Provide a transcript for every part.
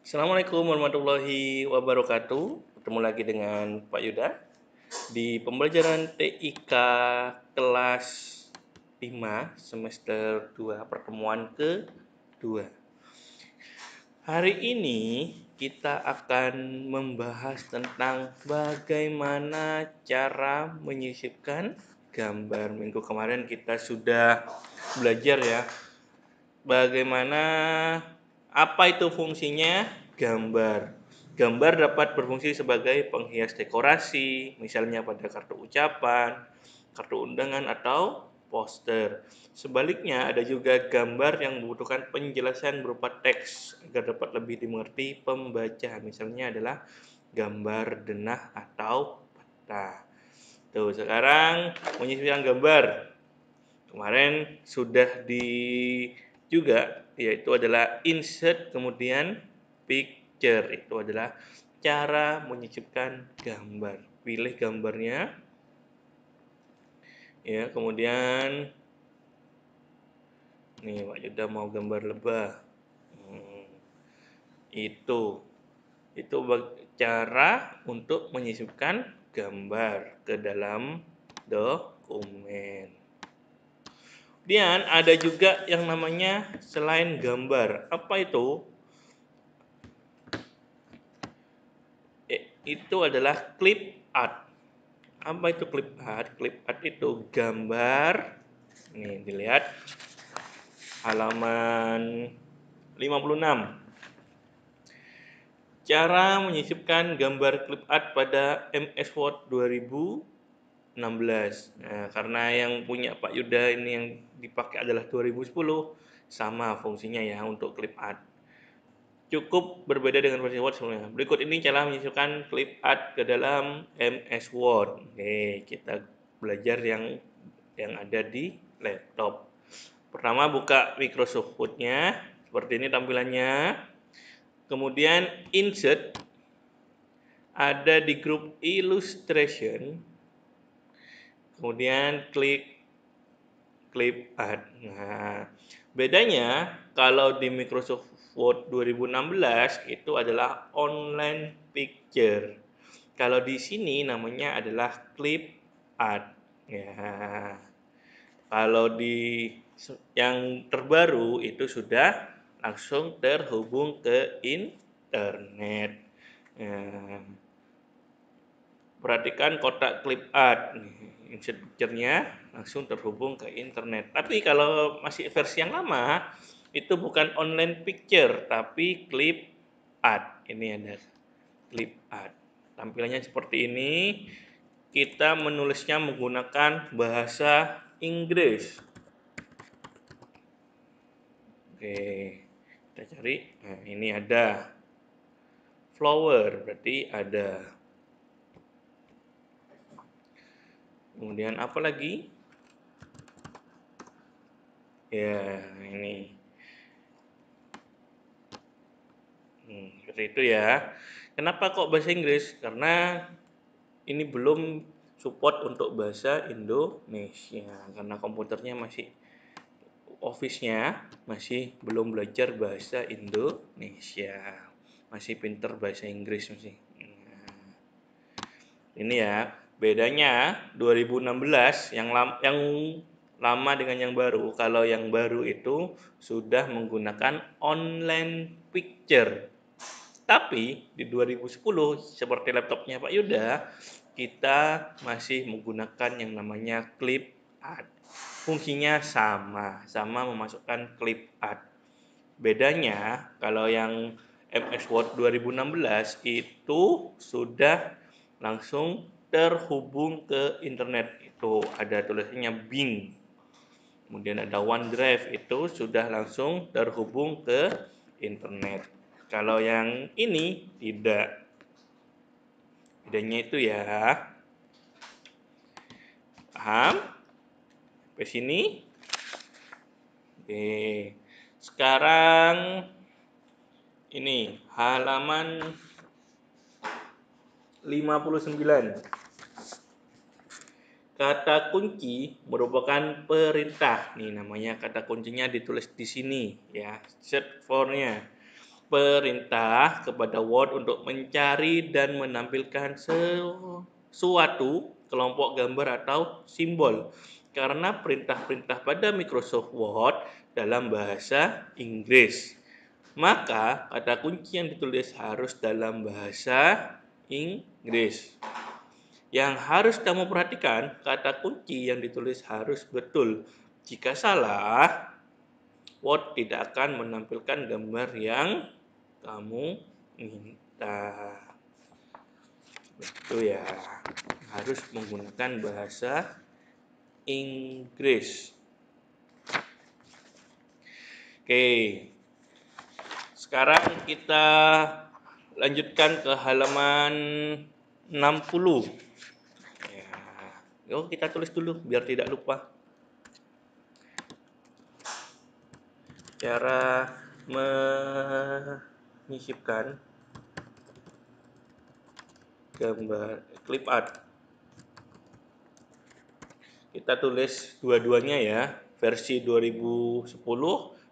Assalamualaikum warahmatullahi wabarakatuh. Ketemu lagi dengan Pak Yuda di pembelajaran TIK kelas 5 semester 2 pertemuan ke-2. Hari ini kita akan membahas tentang bagaimana cara menyisipkan gambar. Minggu kemarin kita sudah belajar ya, bagaimana apa itu fungsinya gambar. Gambar dapat berfungsi sebagai penghias dekorasi, misalnya pada kartu ucapan, kartu undangan, atau poster. Sebaliknya, ada juga gambar yang membutuhkan penjelasan berupa teks agar dapat lebih dimengerti pembaca. Misalnya adalah gambar denah atau peta. Tuh, sekarang menyisipkan gambar. Kemarin sudah juga, yaitu adalah insert kemudian picture. Itu adalah cara menyisipkan gambar. Pilih gambarnya ya, kemudian nih Pak Yuda mau gambar lebah. Itu cara untuk menyisipkan gambar ke dalam dokumen. Kemudian ada juga yang namanya selain gambar. Apa itu? Itu adalah clip art. Apa itu clip art? Clip art itu gambar. Nih, dilihat halaman 56. Cara menyisipkan gambar clip art pada MS Word 2016. Nah, karena yang punya Pak Yuda ini yang dipakai adalah 2010, sama fungsinya ya untuk clip art. Cukup berbeda dengan versi Word sebelumnya. Berikut ini cara menyisipkan clip art ke dalam MS Word. Oke, kita belajar yang ada di laptop. Pertama, buka Microsoft Word-nya. Seperti ini tampilannya. Kemudian insert. Ada di grup illustration. Kemudian klik clip art. Nah, bedanya kalau di Microsoft Word 2016 itu adalah online picture. Kalau di sini namanya adalah clip art. Ya. Kalau di yang terbaru itu sudah langsung terhubung ke internet. Ya. Perhatikan kotak clip art. Insert picture-nya langsung terhubung ke internet. Tapi kalau masih versi yang lama, itu bukan online picture, tapi clip art. Ini ada clip art. Tampilannya seperti ini. Kita menulisnya menggunakan bahasa Inggris. Oke, kita cari. Nah, ini ada flower, berarti ada. Kemudian apa lagi? Ya, ini. Seperti itu ya. Kenapa kok bahasa Inggris? Karena ini belum support untuk bahasa Indonesia. Karena komputernya masih, Office-nya masih belum belajar bahasa Indonesia. Masih pinter bahasa Inggris masih. Ini ya, bedanya 2016 yang lama dengan yang baru. Kalau yang baru itu sudah menggunakan online picture. Tapi di 2010 seperti laptopnya Pak Yuda, kita masih menggunakan yang namanya clip art. Fungsinya sama memasukkan clip art. Bedanya kalau yang MS Word 2016 itu sudah langsung terhubung ke internet. Itu ada tulisannya Bing. Kemudian ada OneDrive, itu sudah langsung terhubung ke internet. Kalau yang ini tidak. Bedanya itu ya. Paham? Sampai sini? Oke. Sekarang ini halaman 59. Kata kunci merupakan perintah. Nih namanya kata kuncinya ditulis di sini ya. Search for-nya. perintah kepada Word untuk mencari dan menampilkan suatu kelompok gambar atau simbol. Karena perintah-perintah pada Microsoft Word dalam bahasa Inggris, maka kata kunci yang ditulis harus dalam bahasa Inggris. Yang harus kamu perhatikan, kata kunci yang ditulis harus betul. Jika salah, Word tidak akan menampilkan gambar yang kamu minta. Itu ya, harus menggunakan bahasa Inggris. Oke, sekarang kita lanjutkan ke halaman 60. Ya, yuk kita tulis dulu biar tidak lupa. Cara menyisipkan gambar clip art. Kita tulis dua-duanya ya, versi 2010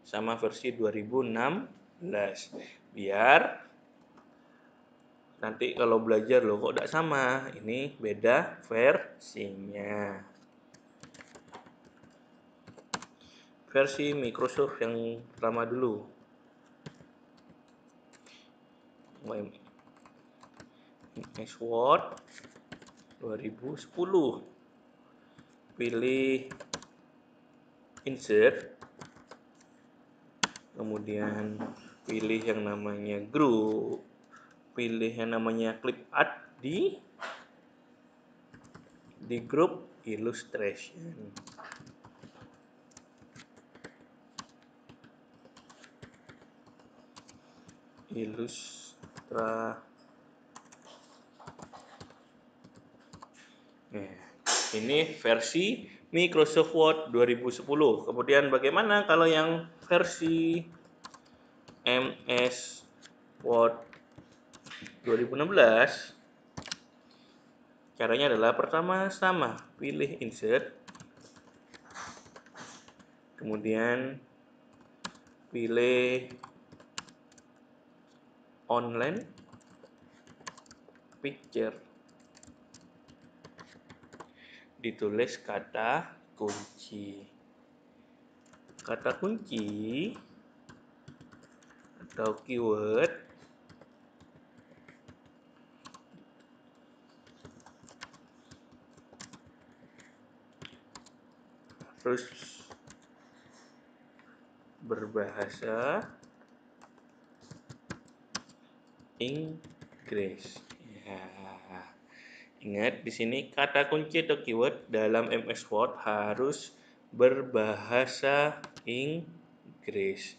sama versi 2016. Biar nanti kalau belajar loh kok tidak sama, ini beda versinya. Versi Microsoft yang pertama dulu. MS Word 2010. Pilih insert, kemudian pilih yang namanya group, pilih yang namanya clip art di grup illustration. Ini versi Microsoft Word 2010. Kemudian bagaimana kalau yang versi MS Word 2016? Caranya adalah pertama sama, pilih insert, kemudian pilih online picture, ditulis kata kunci. Kata kunci atau keyword harus berbahasa Inggris. Ya. Ingat di sini kata kunci atau keyword dalam MS Word harus berbahasa Inggris.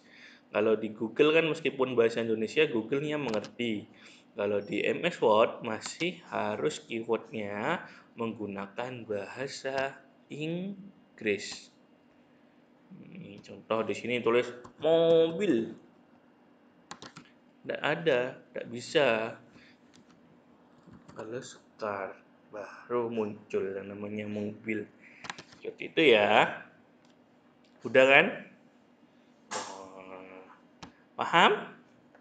Kalau di Google kan meskipun bahasa Indonesia, Google-nya mengerti. Kalau di MS Word masih harus keywordnya menggunakan bahasa Inggris. Ini contoh di sini tulis mobil. Tidak ada, tidak bisa. Kalau car baru muncul yang namanya mobil. Seperti itu ya. Udah kan? Paham?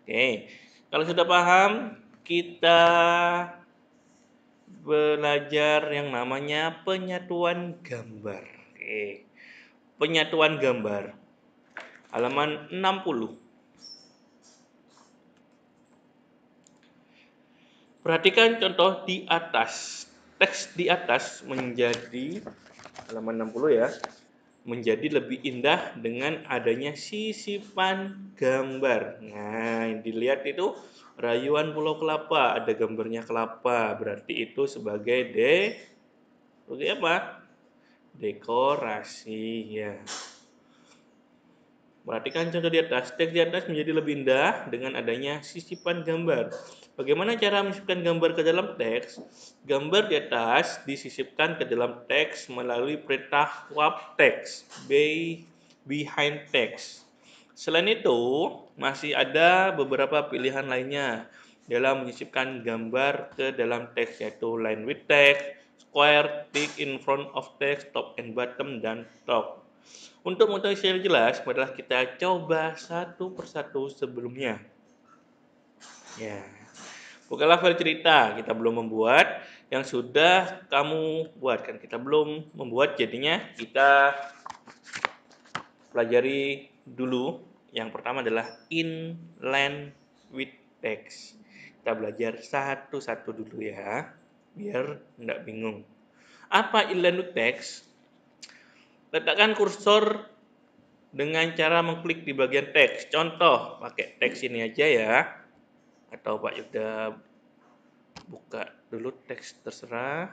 Oke. Kalau sudah paham, kita belajar yang namanya penyatuan gambar. Oke. Penyatuan gambar. Halaman 60. Perhatikan contoh di atas. Teks di atas menjadi halaman 60 ya. Menjadi lebih indah dengan adanya sisipan gambar. Nah, yang dilihat itu rayuan Pulau Kelapa, ada gambarnya kelapa, berarti itu sebagai apa? Dekorasi ya. Perhatikan contoh di atas. Teks di atas menjadi lebih indah dengan adanya sisipan gambar. Bagaimana cara menyisipkan gambar ke dalam teks? Gambar di atas disisipkan ke dalam teks melalui perintah wrap text, behind text. Selain itu, masih ada beberapa pilihan lainnya dalam menyisipkan gambar ke dalam teks, yaitu line with text, square, tick in front of text, top and bottom, dan top. Untuk mengetahui secara jelas, marilah kita coba satu persatu sebelumnya. Ya. Bukanlah file cerita, kita belum membuat, yang sudah kamu buat kan kita belum membuat, jadinya kita pelajari dulu. Yang pertama adalah inline with text. Kita belajar satu-satu dulu ya, biar nggak bingung. Apa inline with text? Letakkan kursor dengan cara mengklik di bagian teks. Contoh, pakai teks ini aja ya. Atau Pak Yuda buka dulu teks terserah.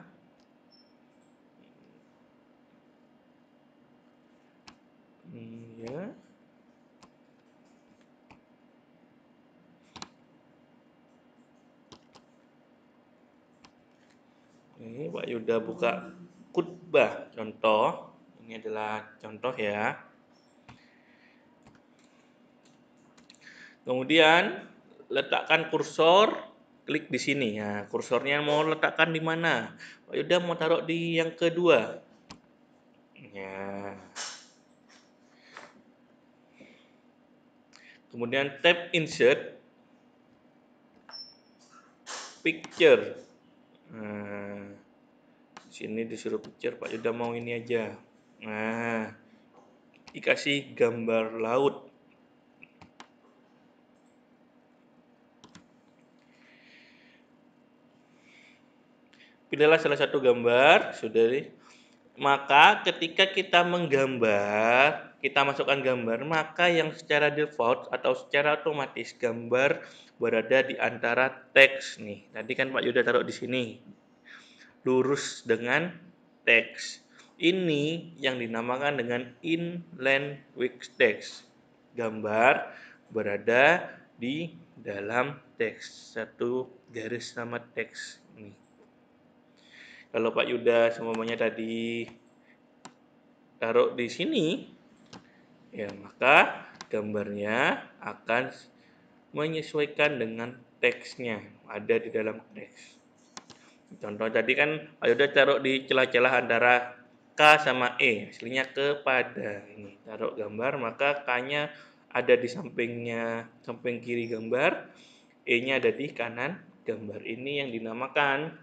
Ya. Ini Pak Yuda buka khutbah contoh. Ini adalah contoh ya. Kemudian letakkan kursor, klik di sini. Nah, kursornya mau letakkan di mana? Pak Yuda mau taruh di yang kedua. Ya. Kemudian tab insert picture. Nah, sini disuruh picture, Pak Yuda mau ini aja. Nah, dikasih gambar laut. Pilihlah salah satu gambar, sudah. Maka ketika kita menggambar, kita masukkan gambar, maka yang secara default atau secara otomatis gambar berada di antara teks nih. Tadi kan Pak Yuda taruh di sini, lurus dengan teks. Ini yang dinamakan dengan inline with text. Gambar berada di dalam teks, satu garis sama teks ini. Kalau Pak Yuda semuanya tadi taruh di sini, ya maka gambarnya akan menyesuaikan dengan teksnya, ada di dalam teks. Contoh tadi kan Pak Yuda taruh di celah-celah antara K sama E, aslinya kepada. Ini taruh gambar, maka K-nya ada di sampingnya, samping kiri gambar, E-nya ada di kanan gambar. Ini yang dinamakan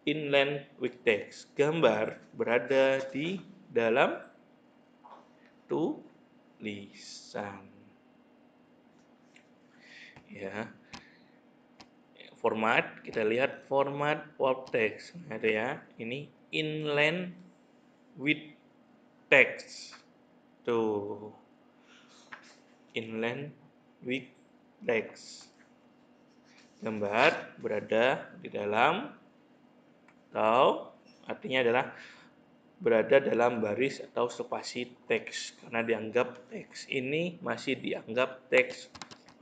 inline with text. Gambar berada di dalam tulisan. Ya. Format, kita lihat format wall text. Ada ya. Ini inline with text. Tuh. Inline with text. Gambar berada di dalam, atau artinya adalah berada dalam baris atau spasi teks, karena dianggap teks ini masih dianggap teks,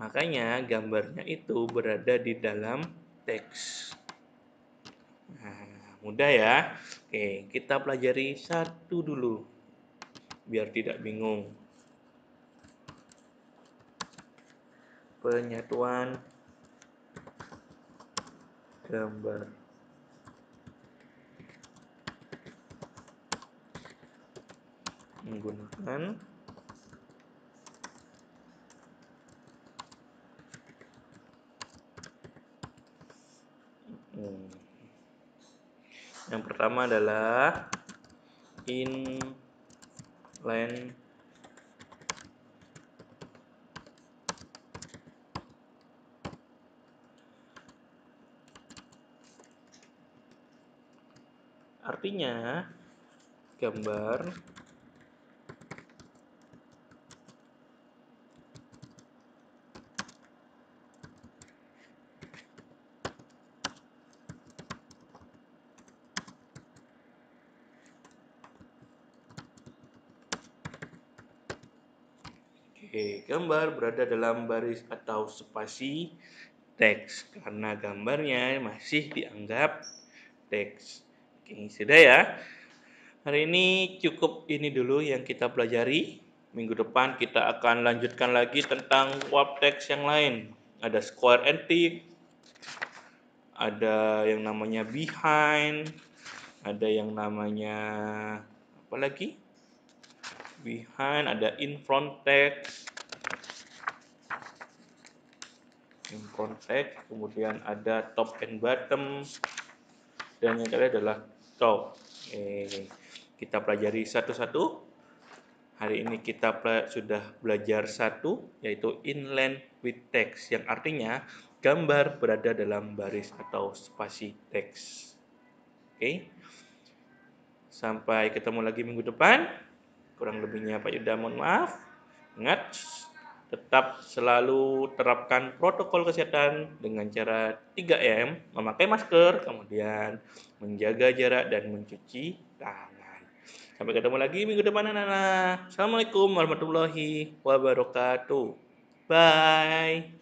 makanya gambarnya itu berada di dalam teks. Nah, mudah ya. Oke, kita pelajari satu dulu biar tidak bingung. Penyatuan gambar. Menggunakan yang pertama adalah inline artinya gambar gambar berada dalam baris atau spasi teks, karena gambarnya masih dianggap teks. Oke, sudah ya. Hari ini cukup ini dulu yang kita pelajari. Minggu depan kita akan lanjutkan lagi tentang wrap text yang lain. Ada square and tick, ada yang namanya behind, ada yang namanya apa lagi? Behind, ada in front text. in context, kemudian ada top and bottom, dan yang terakhir adalah top. Kita pelajari satu-satu. Hari ini kita sudah belajar satu, yaitu inline with text, yang artinya gambar berada dalam baris atau spasi teks. Oke, sampai ketemu lagi minggu depan. Kurang lebihnya Pak Yuda mohon maaf. Ingat, tetap selalu terapkan protokol kesehatan dengan cara 3M, memakai masker, kemudian menjaga jarak dan mencuci tangan. Sampai ketemu lagi minggu depan anak-anak. Assalamualaikum warahmatullahi wabarakatuh. Bye.